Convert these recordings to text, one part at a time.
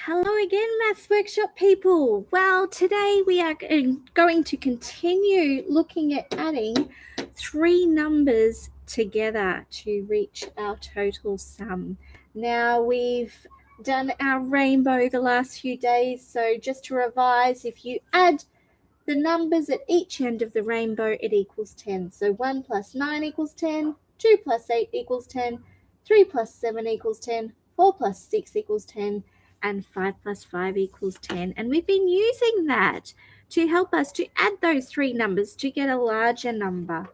Hello again, Maths Workshop people. Well, today we are going to continue looking at adding three numbers together to reach our total sum. Now, we've done our rainbow the last few days, so just to revise, if you add the numbers at each end of the rainbow, it equals 10. So 1 plus 9 equals 10, 2 plus 8 equals 10, 3 plus 7 equals 10, 4 plus 6 equals 10, and 5 plus 5 equals 10. And we've been using that to help us to add those three numbers to get a larger number.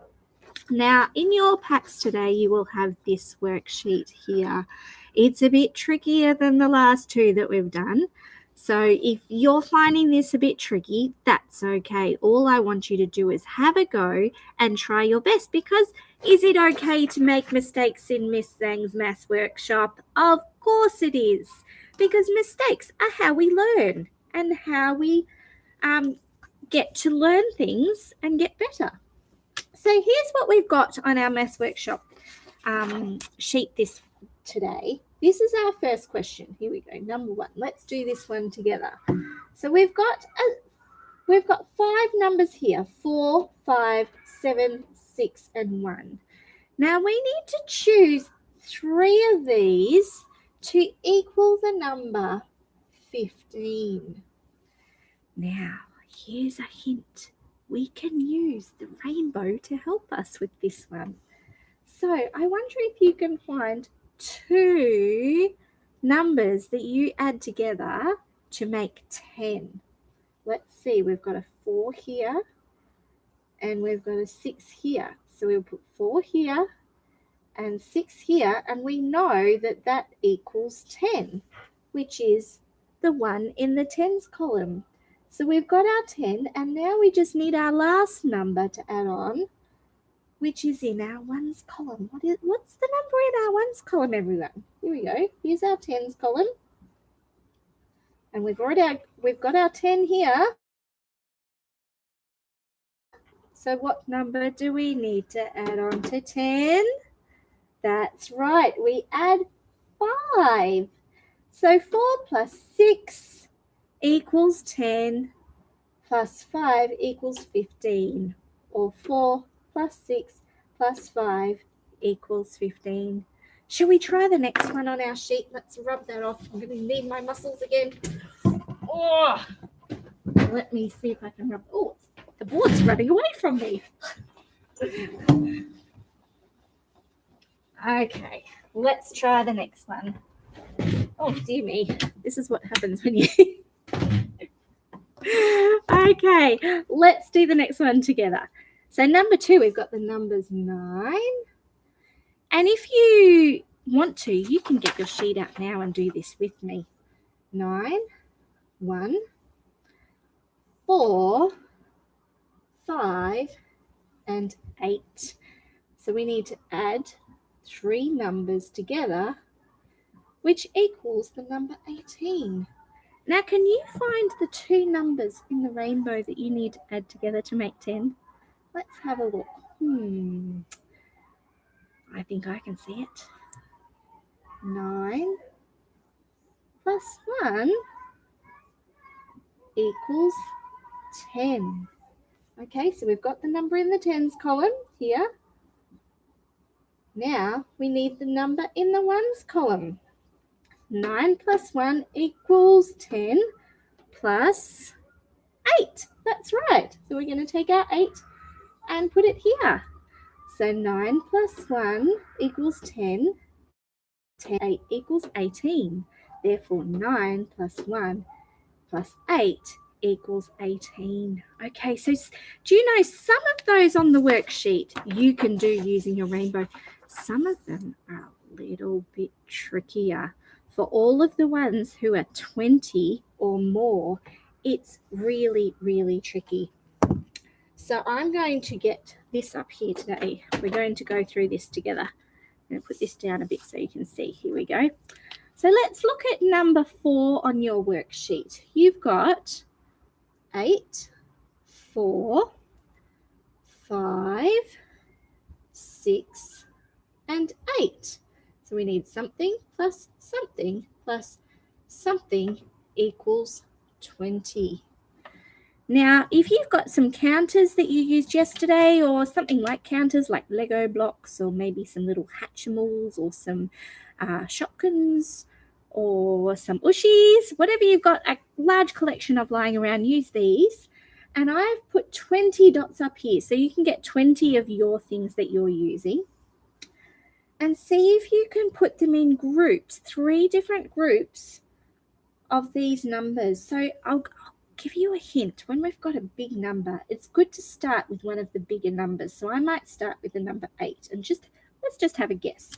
Now, in your packs today, you will have this worksheet here. It's a bit trickier than the last two that we've done. So if you're finding this a bit tricky, that's okay. All I want you to do is have a go and try your best, because is it okay to make mistakes in Miss Tsang's Maths Workshop? Of course it is, because mistakes are how we learn and how we get to learn things and get better. So here's what we've got on our Maths Workshop sheet this today. This is our first question. Here we go, number 1. Let's do this one together. So we've got 5 numbers here: 4, 5, 7, 6, and 1. Now we need to choose 3 of these to equal the number 15. Now, here's a hint. We can use the rainbow to help us with this one. So I wonder if you can find 2 numbers that you add together to make 10. Let's see, we've got a 4 here and we've got a 6 here. So we'll put 4 here and 6 here, and we know that that equals 10, which is the one in the tens column. So we've got our 10, and now we just need our last number to add on, which is in our ones column. What's the number in our ones column, everyone? Here we go. Here's our tens column. And we've got our 10 here. So what number do we need to add on to 10? That's right, we add 5. So 4 plus 6 equals 10, plus 5 equals 15, or 4 plus 6 plus 5 equals 15. Shall we try the next one on our sheet? Let's rub that off. I'm going to need my muscles again. Oh, let me see if I can rub. Oh, the board's running away from me. Okay, let's try the next one. Oh, dear me. This is what happens when you... Okay, let's do the next one together. So number 2, we've got the numbers 9. And if you want to, you can get your sheet out now and do this with me. 9, 1, 4, 5, and 8. So we need to add 3 numbers together, which equals the number 18. Now, can you find the 2 numbers in the rainbow that you need to add together to make 10? Let's have a look. I think I can see it. 9 plus 1 equals 10. Okay, so we've got the number in the tens column here. Now we need the number in the ones column. 9 plus 1 equals 10 plus 8. That's right. So we're going to take our 8 and put it here. So 9 plus 1 equals 10. 8 equals 18. Therefore, 9 plus 1 plus 8 equals 18. Okay, so do you know some of those on the worksheet you can do using your rainbow? Some of them are a little bit trickier. For all of the ones who are 20 or more, it's really, really tricky. So I'm going to get this up here today. We're going to go through this together. I'm going to put this down a bit so you can see. Here we go. So let's look at number 4 on your worksheet. You've got 8, 4, 5, 6, and 8. So we need something plus something plus something equals 20. Now, if you've got some counters that you used yesterday or something like counters like Lego blocks or maybe some little Hatchimals or some Shopkins or some Ushies, whatever you've got a large collection of lying around, use these. And I've put 20 dots up here so you can get 20 of your things that you're using. And see if you can put them in groups, 3 different groups of these numbers. So I'll give you a hint. When we've got a big number, it's good to start with one of the bigger numbers. So I might start with the number 8 and let's just have a guess.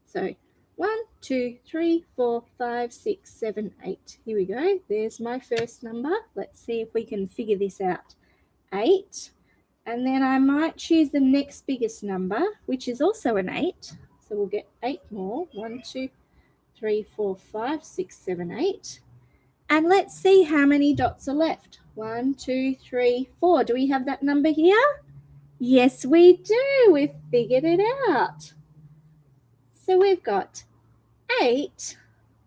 So 1, 2, 3, 4, 5, 6, 7, 8. Here we go. There's my first number. Let's see if we can figure this out. 8. And then I might choose the next biggest number, which is also an 8. So we'll get 8 more. 1, 2, 3, 4, 5, 6, 7, 8. And let's see how many dots are left. 1, 2, 3, 4. Do we have that number here? Yes, we do. We've figured it out. So we've got 8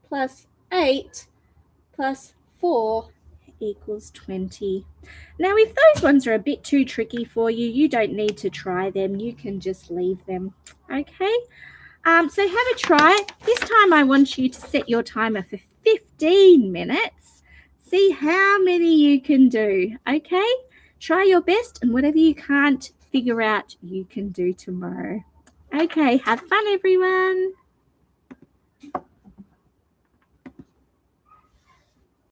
plus 8 plus 4 equals 20. Now, if those ones are a bit too tricky for you, you don't need to try them. You can just leave them, okay? So have a try. This time I want you to set your timer for 15 minutes. See how many you can do, okay? Try your best, and whatever you can't figure out, you can do tomorrow. Okay, have fun, everyone.